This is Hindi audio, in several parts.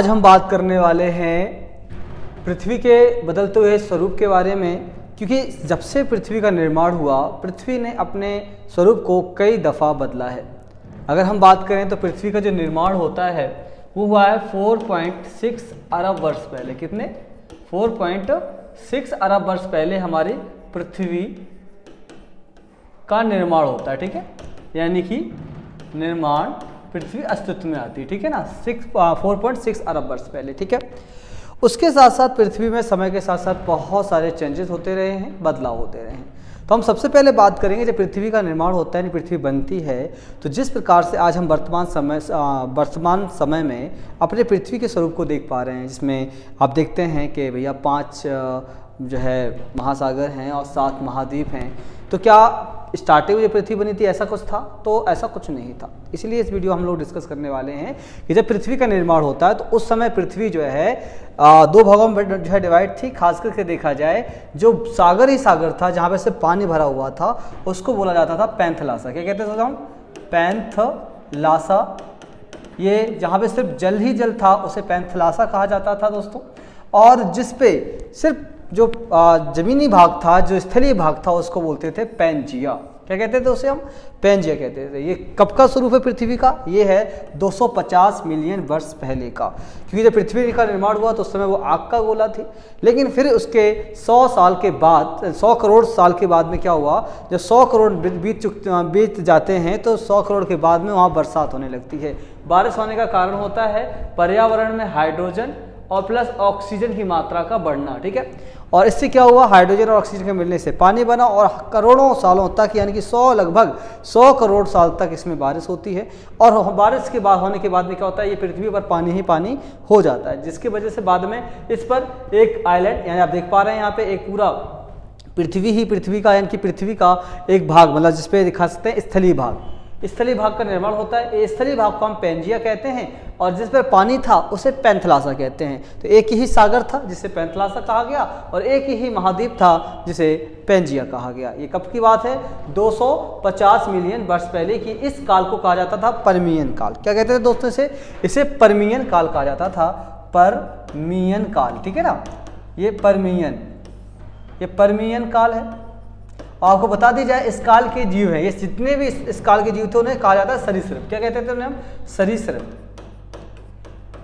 आज हम बात करने वाले हैं पृथ्वी के बदलते हुए स्वरूप के बारे में, क्योंकि जब से पृथ्वी का निर्माण हुआ पृथ्वी ने अपने स्वरूप को कई दफ़ा बदला है। अगर हम बात करें तो पृथ्वी का जो निर्माण होता है वो हुआ है 4.6 अरब वर्ष पहले। कितने? 4.6 अरब वर्ष पहले हमारी पृथ्वी का निर्माण होता है। ठीक है, यानी कि निर्माण पृथ्वी अस्तित्व में आती है। ठीक है ना, 4.6 अरब वर्ष पहले। ठीक है, उसके साथ साथ पृथ्वी में समय के साथ साथ बहुत सारे चेंजेस होते रहे हैं, बदलाव होते रहे हैं। तो हम सबसे पहले बात करेंगे जब पृथ्वी का निर्माण होता है, पृथ्वी बनती है, तो जिस प्रकार से आज हम वर्तमान समय में अपने पृथ्वी के स्वरूप को देख पा रहे हैं, जिसमें आप देखते हैं कि भैया 5 जो है महासागर हैं और 7 महाद्वीप हैं। तो क्या स्टार्टिंग में जो पृथ्वी बनी थी ऐसा कुछ था? तो ऐसा कुछ नहीं था। इसलिए इस वीडियो हम लोग डिस्कस करने वाले हैं कि जब पृथ्वी का निर्माण होता है तो उस समय पृथ्वी जो है 2 भागों में जो है डिवाइड थी। खास करके देखा जाए जो सागर ही सागर था, जहाँ पे से पानी भरा हुआ था, उसको बोला जाता था पैंथलासा। क्या कहते थे हम? पैंथलासा। ये जहाँ पे सिर्फ जल ही जल था उसे पैंथलासा कहा जाता था दोस्तों। और जिस पे सिर्फ जो जमीनी भाग था, जो स्थलीय भाग था, उसको बोलते थे पैंजिया। क्या कहते थे उसे हम? पैंजिया कहते थे। ये कब का स्वरूप है पृथ्वी का? ये है 250 मिलियन वर्ष पहले का, क्योंकि जब पृथ्वी का निर्माण हुआ तो उस समय वो आग का गोला थी। लेकिन फिर उसके 100 साल के बाद, 100 करोड़ साल के बाद में क्या हुआ, जब 100 करोड़ बीत जाते हैं तो 100 करोड़ के बाद में वहाँ बरसात होने लगती है। बारिश होने का कारण होता है पर्यावरण में हाइड्रोजन और प्लस ऑक्सीजन की मात्रा का बढ़ना। ठीक है, और इससे क्या हुआ, हाइड्रोजन और ऑक्सीजन के मिलने से पानी बना और करोड़ों सालों तक, यानी कि लगभग 100 करोड़ साल तक इसमें बारिश होती है। और बारिश के बाद होने के बाद में क्या होता है, ये पृथ्वी पर पानी ही पानी हो जाता है, जिसकी वजह से बाद में इस पर एक आइलैंड, यानी आप देख पा रहे हैं यहाँ पे एक पूरा पृथ्वी का, यानी कि पृथ्वी का एक भाग, मतलब जिसपे दिखा सकते हैं स्थलीय भाग, स्थलीय भाग का निर्माण होता है। स्थलीय भाग को हम पैंजिया कहते हैं और जिस पर पानी था उसे पैंथलासा कहते हैं। तो एक ही सागर था जिसे पैंथलासा कहा गया और एक ही महाद्वीप था जिसे पैंजिया कहा गया। ये कब की बात है? 250 मिलियन वर्ष पहले की। इस काल को कहा जाता था परमियन काल। क्या कहते थे दोस्तों इसे परमियन काल कहा जाता था। परमियन काल। ठीक है ना, ये परमियन काल है। आपको बता दी जाए, इस काल के जीव हैं, ये जितने भी इस काल के जीव थे उन्हें कहा जाता है सरीसृप। क्या कहते थे उन्हें हम? सरीसृप,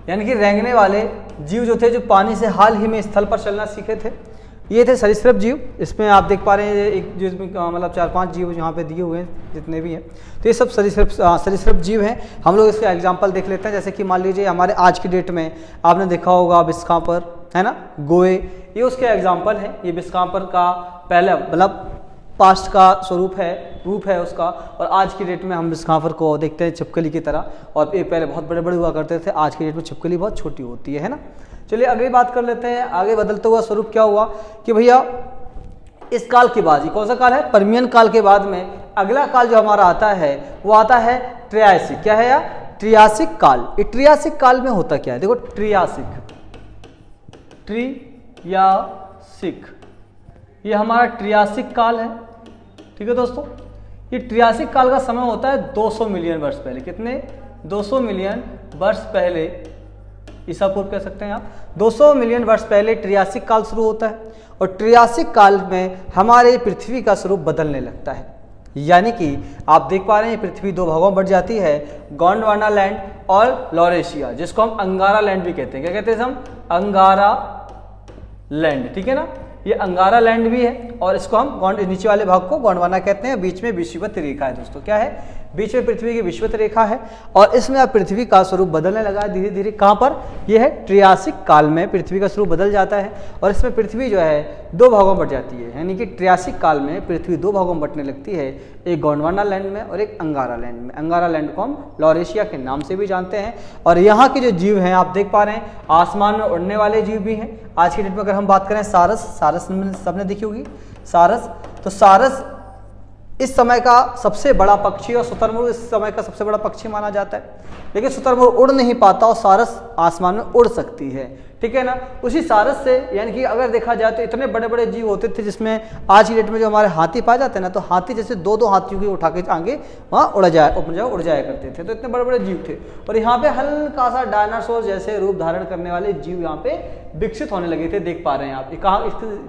यानी कि रेंगने वाले जीव जो थे, जो पानी से हाल ही में स्थल पर चलना सीखे थे, ये थे सरीसृप जीव। इसमें आप देख पा रहे हैं एक जो इसमें मतलब 4-5 जीव यहाँ पे दिए हुए हैं, जितने भी हैं, तो ये सब सरीसृप जीव हैं। हम लोग इसका एग्जाम्पल देख लेते हैं। जैसे कि मान लीजिए हमारे आज की डेट में आपने देखा होगा बिस्कापर, है ना, गोए, ये उसके एग्जाम्पल है। ये बिस्कापर का पहले मतलब पास्ट का रूप है उसका, और आज की डेट में हम बिस्कापर को देखते हैं छिपकली की तरह, और ये पहले बहुत बड़े बड़े हुआ करते थे, आज की डेट में छिपकली बहुत छोटी होती है ना। चलिए अगली बात कर लेते हैं। आगे बदलता हुआ स्वरूप क्या हुआ कि भैया इस काल के बाद, ये कौन सा काल है? परमियन काल के बाद में अगला काल जो हमारा आता है वो आता है ट्रियासिक। क्या है यार? ट्रियासिक काल। ये ट्रियासिक काल में होता क्या है? देखो, ट्रियासिक, ये हमारा ट्रियासिक काल है। ठीक है दोस्तों, ये ट्रियासिक काल का समय होता है 200 मिलियन वर्ष पहले। कितने? 200 मिलियन वर्ष पहले, ईसा पूर्व कह सकते हैं आप। 200 मिलियन वर्ष पहले ट्रियासिक काल शुरू होता है और ट्रियासिक काल में हमारे पृथ्वी का स्वरूप बदलने लगता है। यानी कि आप देख पा रहे हैं पृथ्वी 2 भागों में बढ़ जाती है, गोंडवाना लैंड और लॉरेशिया, जिसको हम अंगारा लैंड भी कहते हैं। क्या कहते हैं हम? अंगारा लैंड। ठीक है ना, ये अंगारा लैंड भी है और इसको हम नीचे वाले भाग को गोंडवाना कहते हैं। बीच में विषुवत रेखा है दोस्तों। क्या है? बीच में पृथ्वी की विषुवत रेखा है और इसमें अब पृथ्वी का स्वरूप बदलने लगा है धीरे धीरे। कहाँ पर? यह है ट्रियासिक काल में पृथ्वी का स्वरूप बदल जाता है और इसमें पृथ्वी जो है 2 भागों में बट जाती है। यानी कि ट्रियासिक काल में पृथ्वी 2 भागों में बटने लगती है, एक गोंडवाना लैंड में और एक अंगारा लैंड में। अंगारा लैंड को हम लॉरेशिया के नाम से भी जानते हैं। और यहाँ के जो जीव हैं आप देख पा रहे हैं, आसमान में उड़ने वाले जीव भी हैं। आज की डेट में अगर हम बात करें सारस सबने देखी होगी सारस। तो सारस इस समय का सबसे बड़ा पक्षी, और शुतुरमुर्ग इस समय का सबसे बड़ा पक्षी माना जाता है। लेकिन शुतुरमुर्ग उड़ नहीं पाता और सारस आसमान में उड़ सकती है, ठीक है ना। उसी सारस से, यानी कि अगर देखा जाए तो इतने बड़े बड़े जीव होते थे, जिसमें आज की डेट में जो हमारे हाथी पाए जाते हैं ना, तो हाथी जैसे दो दो हाथियों की उठा के आगे वहाँ उड़ जाया करते थे। तो इतने बड़े बड़े जीव थे, और यहाँ पे हल्का सा डायनासोर जैसे रूप धारण करने वाले जीव यहाँ पे विकसित होने लगे थे। देख पा रहे हैं आप, ये कहाँ,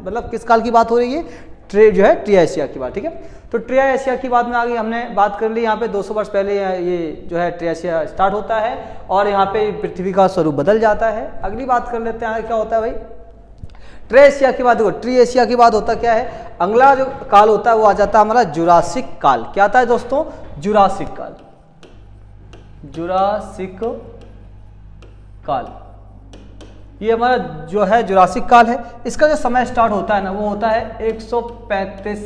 मतलब किस काल की बात हो रही है, जो है ट्रियासिया की बात, ठीक है। तो ट्रियासिया की बात में आगे हमने बात कर ली। यहाँ पे 200 वर्ष पहले ये जो है ट्रियासिया स्टार्ट होता है, और यहाँ पे पृथ्वी का स्वरूप बदल जाता है। अगली बात कर लेते हैं, क्या होता है भाई, ट्रियासिया की बात। देखो ट्रियासिया की बात होता क्या है, अगला जो काल होता है वो आ जाता है हमारा जुरासिक काल। क्या आता है दोस्तों, जुरासिक काल। जुरासिक काल ये हमारा जो है जुरासिक काल है। इसका जो समय स्टार्ट होता है ना, वो होता है 135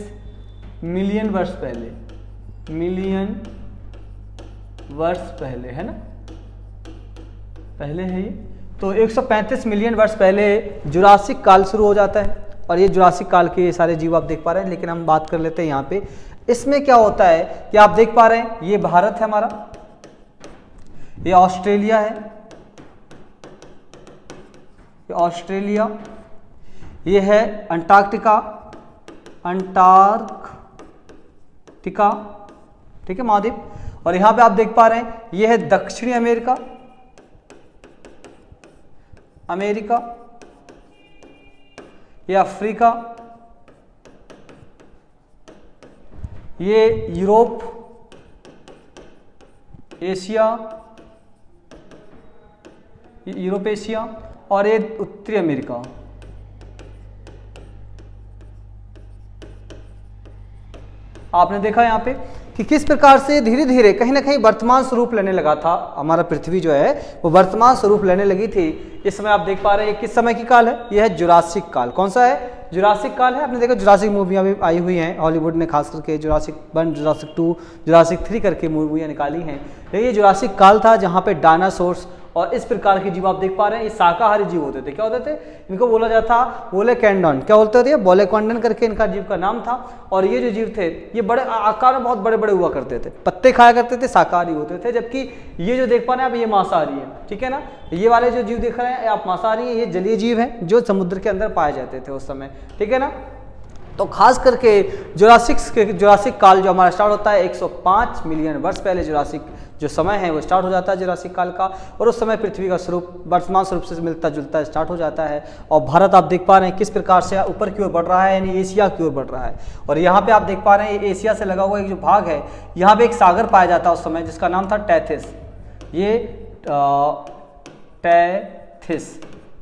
मिलियन वर्ष पहले, मिलियन वर्ष पहले, है ना, पहले है ये। तो 135 मिलियन वर्ष पहले जुरासिक काल शुरू हो जाता है, और ये जुरासिक काल के सारे जीव आप देख पा रहे हैं। लेकिन हम बात कर लेते हैं यहाँ पे, इसमें क्या होता है कि आप देख पा रहे हैं, ये भारत है हमारा, ये ऑस्ट्रेलिया है, ऑस्ट्रेलिया, ये है अंटार्कटिका, अंटार्कटिका, ठीक है, महाद्वीप। और यहां पे आप देख पा रहे हैं, ये है दक्षिणी अमेरिका, अमेरिका, ये अफ्रीका, ये यूरोप, एशिया, यूरोप एशिया, और ये उत्तरी अमेरिका। आपने देखा यहाँ पे कि किस प्रकार से धीरे धीरे कहीं ना कहीं वर्तमान स्वरूप लेने लगा था हमारा पृथ्वी जो है, वो वर्तमान स्वरूप लेने लगी थी। इस समय आप देख पा रहे हैं किस समय की काल है, यह है जुरासिक काल। कौन सा है, जुरासिक काल है। आपने देखा जुरासिक मूवियाँ भी आई हुई हैं हॉलीवुड ने, खास करके जुरासिक 1, जुरासिक 2, जुरासिक 3 करके मूवियाँ निकाली हैं। ये जुरासिक काल था जहाँ पे डायनासोर्स और इस प्रकार के जीव आप देख पा रहे हैं, ये शाकाहारी जीव होते थे। क्या होते थे, इनको बोला जाता था बोलेकैंडन। क्या बोलते थे, बोलेकैंडन करके इनका जीव का नाम था। और ये जो जीव थे, ये बड़े आकार में बहुत बड़े बड़े हुआ करते थे, पत्ते खाया करते थे, शाकाहारी होते थे। जबकि ये जो देख पा रहे हैं आप, ये मांसाहारी है, ठीक है ना। ये वाले जो जीव देख रहे हैं आप मांसाहारी हैं, ये जलीय जीव हैं जो समुद्र के अंदर पाए जाते थे उस समय, ठीक है ना। तो खास करके जुरासिक काल जो हमारा स्टार्ट होता है 105 मिलियन वर्ष पहले, जुरासिक जो समय है वो स्टार्ट हो जाता है जुरासिक काल का। और उस समय पृथ्वी का स्वरूप वर्तमान स्वरूप से मिलता जुलता स्टार्ट हो जाता है। और भारत आप देख पा रहे हैं किस प्रकार से ऊपर की ओर बढ़ रहा है, यानी एशिया की ओर बढ़ रहा है। और यहाँ पे आप देख पा रहे हैं एशिया से लगा हुआ एक जो भाग है, यहाँ पे एक सागर पाया जाता है उस समय, जिसका नाम था टैथिस। ये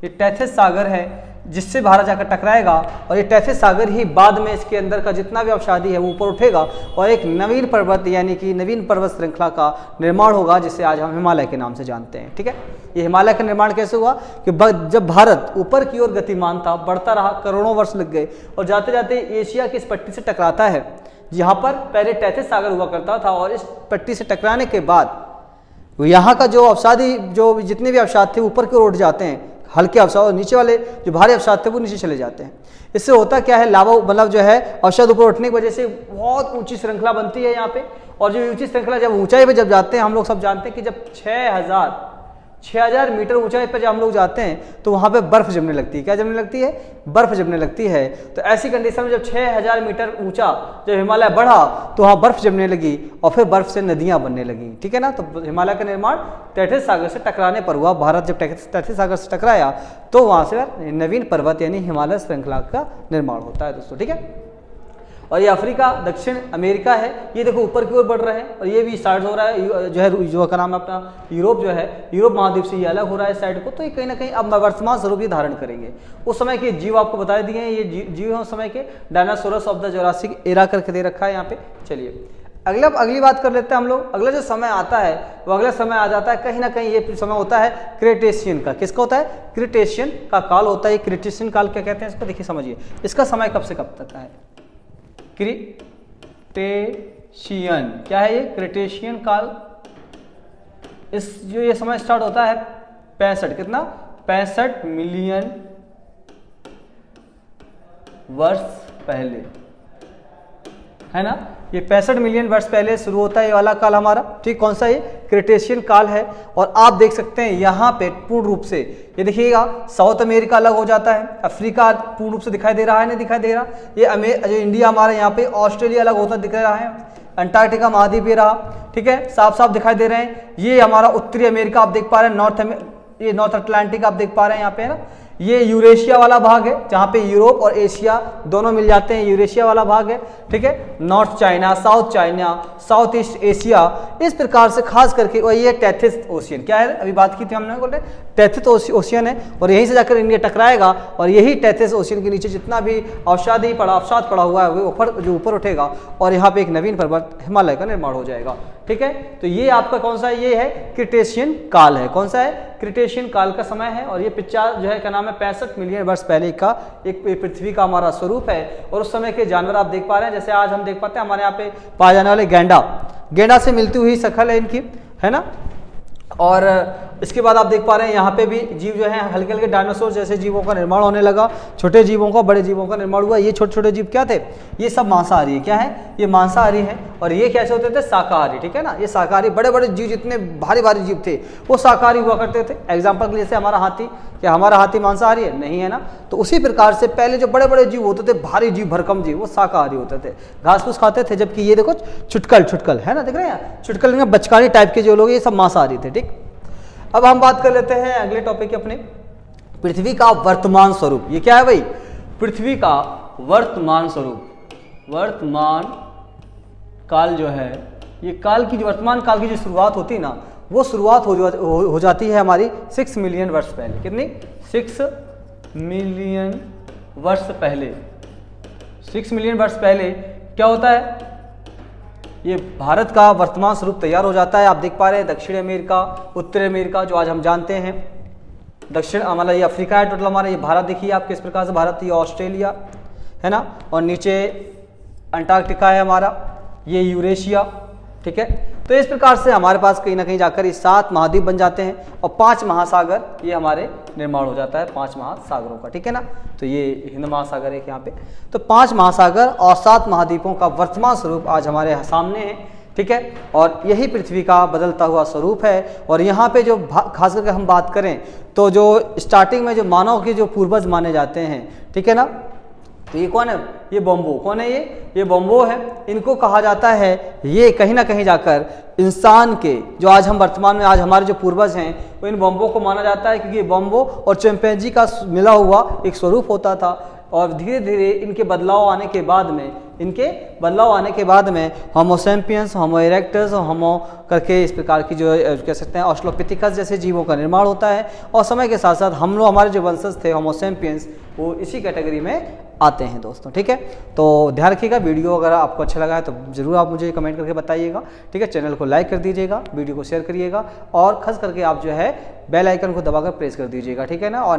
टैथिस सागर है, जिससे भारत जाकर टकराएगा। और ये टैथिस सागर ही बाद में इसके अंदर का जितना भी अवसादी है वो ऊपर उठेगा, और एक नवीन पर्वत यानी कि नवीन पर्वत श्रृंखला का निर्माण होगा, जिसे आज हम हिमालय के नाम से जानते हैं, ठीक है। ये हिमालय का निर्माण कैसे हुआ कि जब भारत ऊपर की ओर गतिमान था, बढ़ता रहा, करोड़ों वर्ष लग गए, और जाते जाते एशिया की इस पट्टी से टकराता है, जहाँ पर पहले टैथिस सागर हुआ करता था। और इस पट्टी से टकराने के बाद यहाँ का जो अवसादी, जो जितने भी अवसाद थे ऊपर की ओर उठ जाते हैं, हल्के अवसाद, और नीचे वाले जो भारी अवसाद थे वो नीचे चले जाते हैं। इससे होता क्या है, लावा मतलब जो है अवसाद ऊपर उठने की वजह से बहुत ऊंची श्रृंखला बनती है यहाँ पे। और जो ऊंची श्रृंखला जब ऊंचाई पे जब जाते हैं, हम लोग सब जानते हैं कि जब 6000 मीटर ऊंचाई पर जब हम लोग जाते हैं तो वहाँ पे बर्फ जमने लगती है। क्या जमने लगती है, बर्फ जमने लगती है। तो ऐसी कंडीशन में जब 6000 मीटर ऊंचा जब हिमालय बढ़ा तो वहाँ बर्फ जमने लगी, और फिर बर्फ से नदियाँ बनने लगी, ठीक है ना। तो हिमालय का निर्माण टैथिस सागर से टकराने पर हुआ। भारत जब टैथिस सागर से टकराया तो वहाँ से नवीन पर्वत यानी हिमालय श्रृंखला का निर्माण होता है दोस्तों, ठीक है। और ये अफ्रीका, दक्षिण अमेरिका है, ये देखो ऊपर की ओर बढ़ रहे हैं। और ये भी स्टार्ट हो रहा है जो है, जो का नाम है अपना यूरोप, जो है यूरोप महाद्वीप से ये अलग हो रहा है साइड को। तो ये कहीं ना कहीं अब वर्तमान स्वरूप ये धारण करेंगे। उस समय के जीव आपको बता दिए हैं, ये जीव हैं उस समय के, dinosaurs of the Jurassic era करके दे रखा है यहाँ पे। चलिए अगली बात कर लेते हैं हम लोग। अगला जो समय आता है वो अगला समय आ जाता है कहीं ना कहीं, ये समय होता है क्रेटेशियन का। किसका होता है, क्रेटेशियन का काल होता है। क्रेटेशियन काल क्या कहते हैं इसको, देखिए समझिए। इसका समय कब से कब तक है, क्रिटेशियन, क्या है ये, क्रिटेशियन काल। इस जो ये समय स्टार्ट होता है 65 मिलियन वर्ष पहले, है ना, ये 65 मिलियन वर्ष पहले शुरू होता है ये वाला काल हमारा, ठीक। कौन सा, ये क्रिटेशियन काल है। और आप देख सकते हैं यहाँ पे पूर्ण रूप से ये देखिएगा, साउथ अमेरिका अलग हो जाता है, अफ्रीका पूर्ण रूप से दिखाई दे रहा है, नहीं दिखाई दे रहा, ये जो इंडिया हमारा यहाँ पे, ऑस्ट्रेलिया अलग होता दिख रहा है, अंटार्कटिका महाद्वीप ये रहा, ठीक है, साफ साफ दिखाई दे रहे हैं। ये हमारा उत्तरी अमेरिका आप देख पा रहे हैं, ये नॉर्थ अटलांटिक आप देख पा रहे हैं यहाँ पे, है ना। ये यूरेशिया वाला भाग है जहाँ पे यूरोप और एशिया दोनों मिल जाते हैं, यूरेशिया वाला भाग है, ठीक है। North China, south east Asia, इस प्रकार से खास करके। और ये टेथिस ओशियन क्या है, अभी बात की थी हमने, बोले टेथिस ओशियन है, और यहीं से जाकर इंडिया टकराएगा, और यही टेथिस ओशियन के नीचे जितना भी अवसाद पड़ा हुआ है वो ऊपर उठेगा, और यहाँ पे एक नवीन पर्वत हिमालय का निर्माण हो जाएगा, ठीक है। तो ये आपका कौन सा, ये है क्रिटेशियन काल है। कौन सा है, क्रिटेशियन काल का समय है। और ये 50 जो है क्या नाम है, 65 मिलियन वर्ष पहले का एक पृथ्वी का हमारा स्वरूप है। और उस समय के जानवर आप देख पा रहे हैं, जैसे आज हम देख पाते हैं हमारे यहाँ पे पाए जाने वाले गेंडा से मिलती हुई शक्ल है इनकी, है ना। और इसके बाद आप देख पा रहे हैं यहाँ पे भी जीव जो है हल्के हल्के डायनासोर जैसे जीवों का निर्माण होने लगा, छोटे जीवों का, बड़े जीवों का निर्माण हुआ। ये छोटे छोटे जीव क्या थे, ये सब मांसाहारी है, क्या है, ये मांसाहारी है। और ये कैसे होते थे, शाकाहारी, ठीक है ना। ये शाकाहारी, बड़े बड़े जीव जितने भारी भारी जीव थे वो शाकाहारी हुआ करते थे। एग्जाम्पल के लिए जैसे हमारा हाथी, क्या हमारा हाथी मांसाहारी है, नहीं है ना। तो उसी प्रकार से पहले जो बड़े बड़े जीव होते थे, भारी जीव, भरकम जीव, वो शाकाहारी होते थे, घास फूस खाते थे। जबकि ये देखो चुटकल है ना, देख रहे हैं, चुटकल में बचकानी टाइप के जो लोग, ये सब मांसाहारी थे, ठीक। अब हम बात कर लेते हैं अगले टॉपिक के अपने, पृथ्वी का वर्तमान स्वरूप। ये क्या है भाई, पृथ्वी का वर्तमान स्वरूप। वर्तमान काल जो है, ये काल की जो वर्तमान काल की जो शुरुआत होती है ना, वो शुरुआत हो जाती है हमारी 6 मिलियन वर्ष पहले। कितनी, 6 मिलियन वर्ष पहले। 6 मिलियन वर्ष पहले क्या होता है, ये भारत का वर्तमान स्वरूप तैयार हो जाता है। आप देख पा रहे हैं दक्षिण अमेरिका, उत्तर अमेरिका जो आज हम जानते हैं, दक्षिण हमारा ये अफ्रीका है टोटल हमारा, ये भारत देखिए आप किस प्रकार से, भारत, ये ऑस्ट्रेलिया है ना, और नीचे अंटार्कटिका है हमारा, ये यूरेशिया, ठीक है। तो इस प्रकार से हमारे पास कहीं ना कहीं जाकर ये 7 महाद्वीप बन जाते हैं, और 5 महासागर ये हमारे निर्माण हो जाता है, 5 महासागरों का, ठीक है ना। तो ये हिंद महासागर है यहाँ पे, तो 5 महासागर और 7 महाद्वीपों का वर्तमान स्वरूप आज हमारे सामने है, ठीक है। और यही पृथ्वी का बदलता हुआ स्वरूप है। और यहाँ पे जो खास करके हम बात करें तो जो स्टार्टिंग में जो मानव के जो पूर्वज माने जाते हैं, ठीक है ना, तो ये कौन है, ये बोम्बो, कौन है ये बोम्बो है। इनको कहा जाता है, ये कहीं ना कहीं जाकर इंसान के जो आज हम वर्तमान में आज हमारे जो पूर्वज हैं वो इन बोम्बो को माना जाता है, क्योंकि बोम्बो और चिंपैंजी का मिला हुआ एक स्वरूप होता था। और धीरे धीरे इनके बदलाव आने के बाद में होमो सैपियंस, होमो इरेक्टस और होमो करके इस प्रकार की जो कह सकते हैं ऑस्ट्रोपिथिकस जैसे जीवों का निर्माण होता है। और समय के साथ साथ हम लोग, हमारे जो वंशज थे होमो सैपियंस, वो इसी कैटेगरी में आते हैं दोस्तों, ठीक है। तो ध्यान रखिएगा, वीडियो अगर आपको अच्छा लगा है तो जरूर आप मुझे कमेंट करके बताइएगा, ठीक है। चैनल को लाइक कर दीजिएगा, वीडियो को शेयर करिएगा, और खास करके आप जो है बेल आइकन को दबाकर प्रेस कर दीजिएगा, ठीक है ना। और